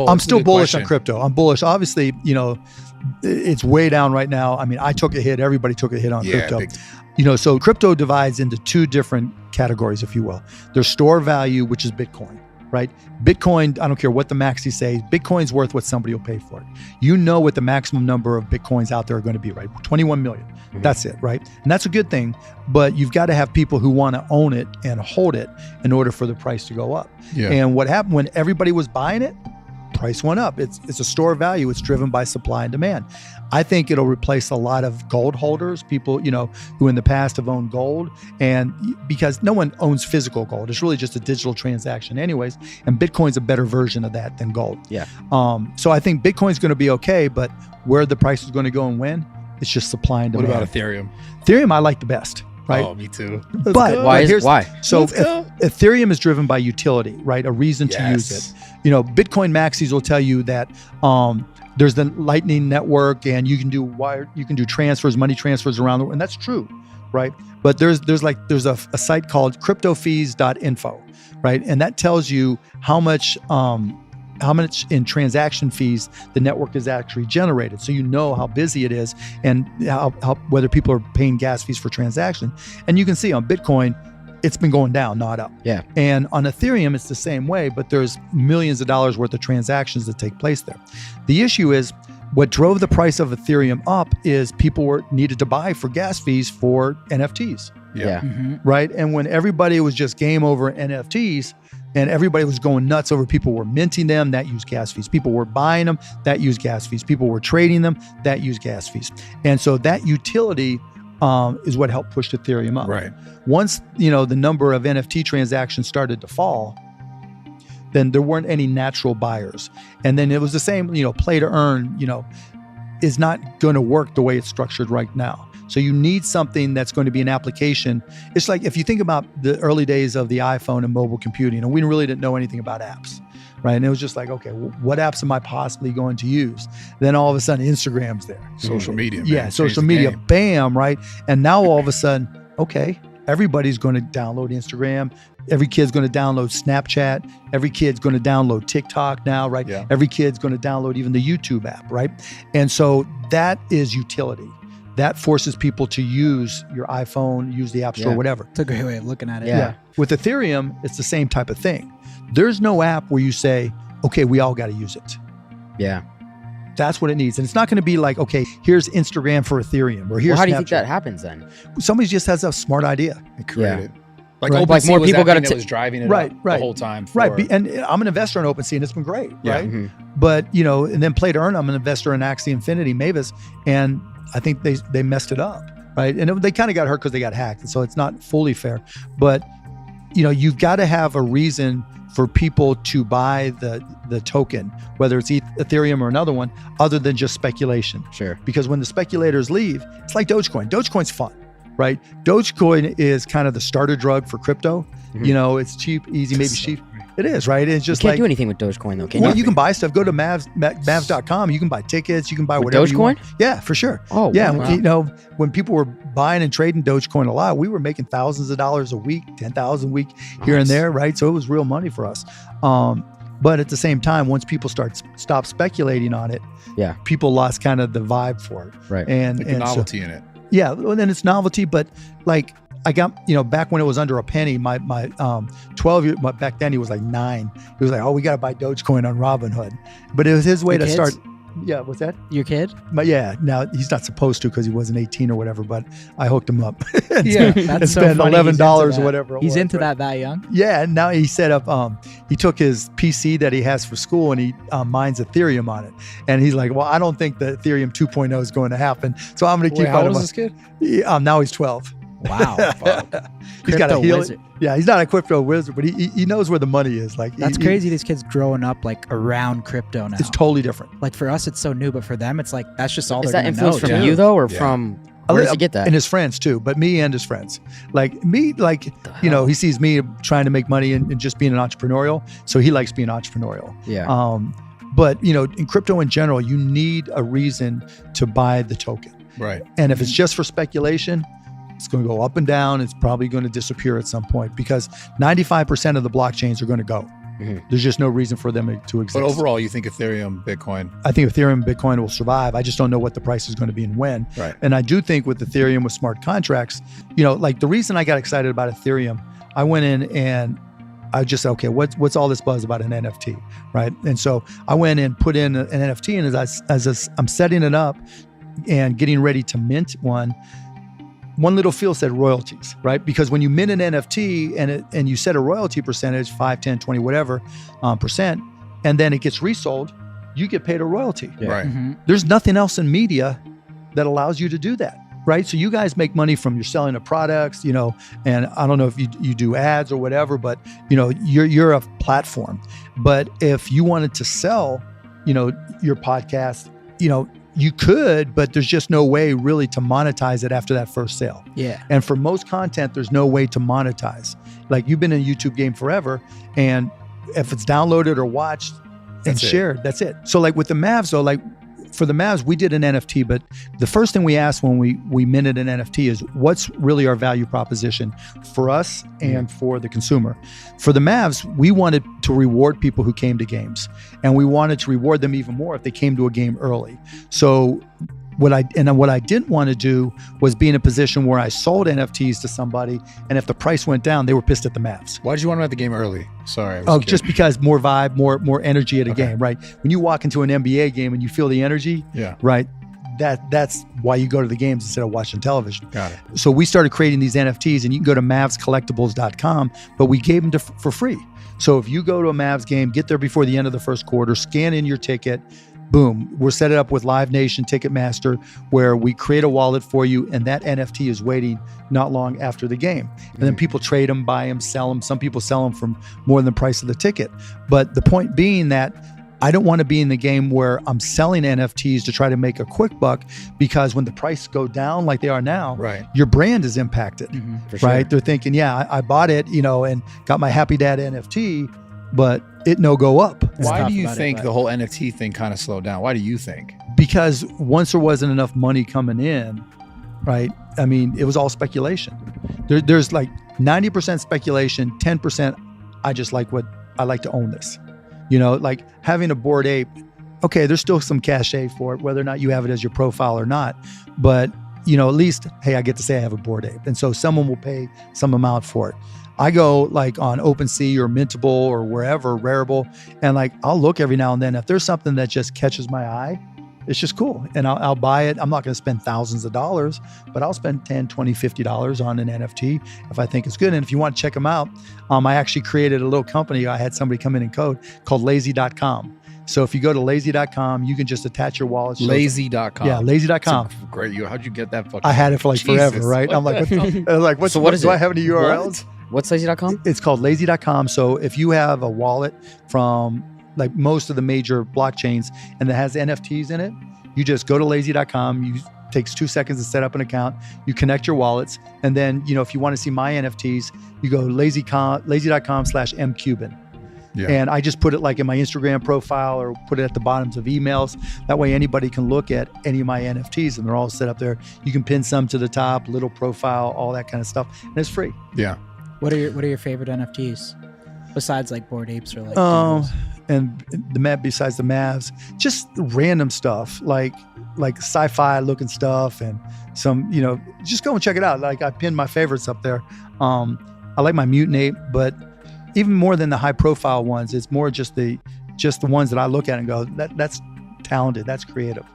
I'm still bullish on crypto. I'm bullish. Obviously, it's way down right now. I mean, I took a hit. Everybody took a hit on crypto. So crypto divides into two different categories, if you will. There's store value, which is Bitcoin, right? Bitcoin, I don't care what the maxi say, Bitcoin's worth what somebody will pay for it. You know what the maximum number of Bitcoins out there are going to be, right? 21 million. Mm-hmm. That's it, right? And that's a good thing, but you've got to have people who want to own it and hold it in order for the price to go up. Yeah. And what happened when everybody was buying it, price went up. It's a store of value. It's driven by supply and demand. I think it'll replace a lot of gold holders, people, who in the past have owned gold, and because no one owns physical gold. It's really just a digital transaction anyways, and Bitcoin's a better version of that than gold. Yeah. So I think Bitcoin's going to be okay, but where the price is going to go and when, it's just supply and demand. What about Ethereum? Ethereum, I like the best. Right? Oh, me too. But why? So Ethereum is driven by utility, right? A reason to use it. Bitcoin maxis will tell you that there's the Lightning Network, and you can do transfers, money transfers around the world, and that's true, right? But there's a site called cryptofees.info, right? And that tells you how much in transaction fees the network is actually generated. So you know how busy it is and how whether people are paying gas fees for transaction. And you can see on Bitcoin, it's been going down, not up. Yeah. And on Ethereum, it's the same way, but there's millions of dollars worth of transactions that take place there. The issue is what drove the price of Ethereum up is people needed to buy for gas fees for NFTs. Yeah. Mm-hmm. Right. And when everybody was just game over NFTs, and everybody was going nuts over people were minting them, that used gas fees. People were buying them, that used gas fees. People were trading them, that used gas fees. And so that utility is what helped push Ethereum up. Right. Once, the number of NFT transactions started to fall, then there weren't any natural buyers. And then it was the same, play to earn, is not going to work the way it's structured right now. So you need something that's going to be an application. It's like if you think about the early days of the iPhone and mobile computing, and we really didn't know anything about apps, right? And it was just like, okay, well, what apps am I possibly going to use? Then all of a sudden, Instagram's there. Social media. Yeah, social media, bam, right? And now all of a sudden, okay, everybody's going to download Instagram. Every kid's going to download Snapchat. Every kid's going to download TikTok now, right? Yeah. Every kid's going to download even the YouTube app, right? And so that is utility. That forces people to use your iPhone, use the App Store, whatever. It's a great way of looking at it. Yeah. With Ethereum, it's the same type of thing. There's no app where you say, okay, we all got to use it. Yeah. That's what it needs. And it's not going to be like, okay, here's Instagram for Ethereum, or here's how do Snapchat. You think that happens then? Somebody just has a smart idea. And create it. Like more people got to was driving it the whole time. And I'm an investor in OpenSea, and it's been great, right? Mm-hmm. But and then play to earn. I'm an investor in Axie Infinity, Mavis, and I think they messed it up, right? And they kind of got hurt because they got hacked, and so it's not fully fair. But you've got to have a reason for people to buy the token, whether it's Ethereum or another one, other than just speculation. Sure. Because when the speculators leave, it's like Dogecoin. Dogecoin's fun. Right? Dogecoin is kind of the starter drug for crypto. Mm-hmm. It's cheap, easy, maybe cheap. It is, right? It's just you can't do anything with Dogecoin though, can you? Well, you can buy stuff. Go to Mavs.com. You can buy tickets. You can buy whatever Dogecoin? You want. Yeah, for sure. Oh, yeah. Wow. When people were buying and trading Dogecoin a lot, we were making thousands of dollars a week, 10,000 a week here and there, right? So it was real money for us. But at the same time, once people stop speculating on it, people lost kind of the vibe for it. Right. And the novelty in it. Yeah, and then it's novelty, but like I got, back when it was under a penny, my 12-year, back then he was like 9. He was like, oh, we got to buy Dogecoin on Robinhood. But it was his way to start. Yeah, what's that? Your kid? But yeah, now he's not supposed to because he wasn't 18 or whatever, but I hooked him up. Yeah, that's so spent funny. $11 or whatever. He's into that young? Yeah, and now he set up, he took his PC that he has for school and he mines Ethereum on it. And he's like, well, I don't think the Ethereum 2.0 is going to happen. So I'm going to keep how old is this kid? Now he's 12. Wow. He's got a wizard. Yeah, he's not a crypto wizard, but he knows where the money is. Like that's crazy. These kids growing up like around crypto now. It's totally different. Like for us, it's so new, but for them, it's like that's just all. Is they're that influence from you though, or from? Where does he get that? And his friends too, but me and his friends. Like me, he sees me trying to make money and just being an entrepreneurial, so he likes being entrepreneurial. Yeah. But in crypto in general, you need a reason to buy the token. Right. And if it's just for speculation, it's going to go up and down. It's probably going to disappear at some point because 95% of the blockchains are going to go. There's just no reason for them to exist. But overall, you think Ethereum, Bitcoin? I think Ethereum and Bitcoin will survive. I just don't know what the price is going to be and when. Right. And I do think with Ethereum, with smart contracts, like the reason I got excited about Ethereum, I went in and I just said, okay, what's all this buzz about an NFT, right? And so I went and put in an NFT, and as I'm setting it up and getting ready to mint one little field said royalties, right? Because when you mint an NFT and you set a royalty percentage, 5, 10, 20, whatever percent, and then it gets resold, you get paid a royalty. Yeah. Right. Mm-hmm. There's nothing else in media that allows you to do that, right? So you guys make money from your selling of products, and I don't know if you do ads or whatever, but you're a platform. But if you wanted to sell, your podcast, you could, but there's just no way really to monetize it after that first sale. Yeah. And for most content, there's no way to monetize. Like you've been in a YouTube game forever, and if it's downloaded or watched and shared, that's it. So like with the Mavs though, like for the Mavs, we did an NFT, but the first thing we asked when we minted an NFT is what's really our value proposition for us and for the consumer. For the Mavs, we wanted to reward people who came to games, and we wanted to reward them even more if they came to a game early. So what I didn't want to do was be in a position where I sold NFTs to somebody, and if the price went down, they were pissed at the Mavs. Why did you want to at the game early? Sorry. Just because more vibe, more energy at a game, right? When you walk into an NBA game and you feel the energy, right? That's why you go to the games instead of watching television. Got it. So we started creating these NFTs, and you can go to mavscollectibles.com, but we gave them for free. So if you go to a Mavs game, get there before the end of the first quarter, scan in your ticket, boom, we're set it up with Live Nation, Ticketmaster, where we create a wallet for you, and that NFT is waiting not long after the game. And then people trade them, buy them, sell them. Some people sell them for more than the price of the ticket. But the point being that I don't want to be in the game where I'm selling NFTs to try to make a quick buck, because when the price go down like they are now, right, your brand is impacted, For sure. right? They're thinking, yeah, I bought it, and got my Happy Dad NFT, but it no go up. Why do you think the whole NFT thing kind of slowed down? Why do you think? Because once there wasn't enough money coming in, right? I mean, it was all speculation. There's like 90% speculation, 10% I just like I like to own this. Like having a Bored Ape, okay, there's still some cachet for it, whether or not you have it as your profile or not. But, at least, hey, I get to say I have a Bored Ape. And so someone will pay some amount for it. I go like on OpenSea or Mintable or wherever, Rarible, and like I'll look every now and then. If there's something that just catches my eye, it's just cool. And I'll buy it. I'm not going to spend thousands of dollars, but I'll spend $10, $20, $50 on an NFT if I think it's good. And if you want to check them out, I actually created a little company. I had somebody come in and code called lazy.com. So if you go to lazy.com, you can just attach your wallet. Lazy.com. Yeah, lazy.com. Great. How'd you get that fucking? I had it for like forever, right? I'm like, what is it? Do I have any URLs? What's lazy.com? It's called lazy.com. So if you have a wallet from like most of the major blockchains and that has NFTs in it, you just go to lazy.com. It takes 2 seconds to set up an account. You connect your wallets. And then, if you want to see my NFTs, you go lazy.com/mcuban. Yeah. And I just put it like in my Instagram profile or put it at the bottoms of emails. That way anybody can look at any of my NFTs and they're all set up there. You can pin some to the top, little profile, all that kind of stuff. And it's free. Yeah. What are your favorite NFTs besides like Bored Apes or like? And besides the Mavs, just random stuff like sci-fi looking stuff and some, just go and check it out. Like I pinned my favorites up there. I like my Mutant Ape, but even more than the high profile ones, it's more just the ones that I look at and go, that's talented, that's creative.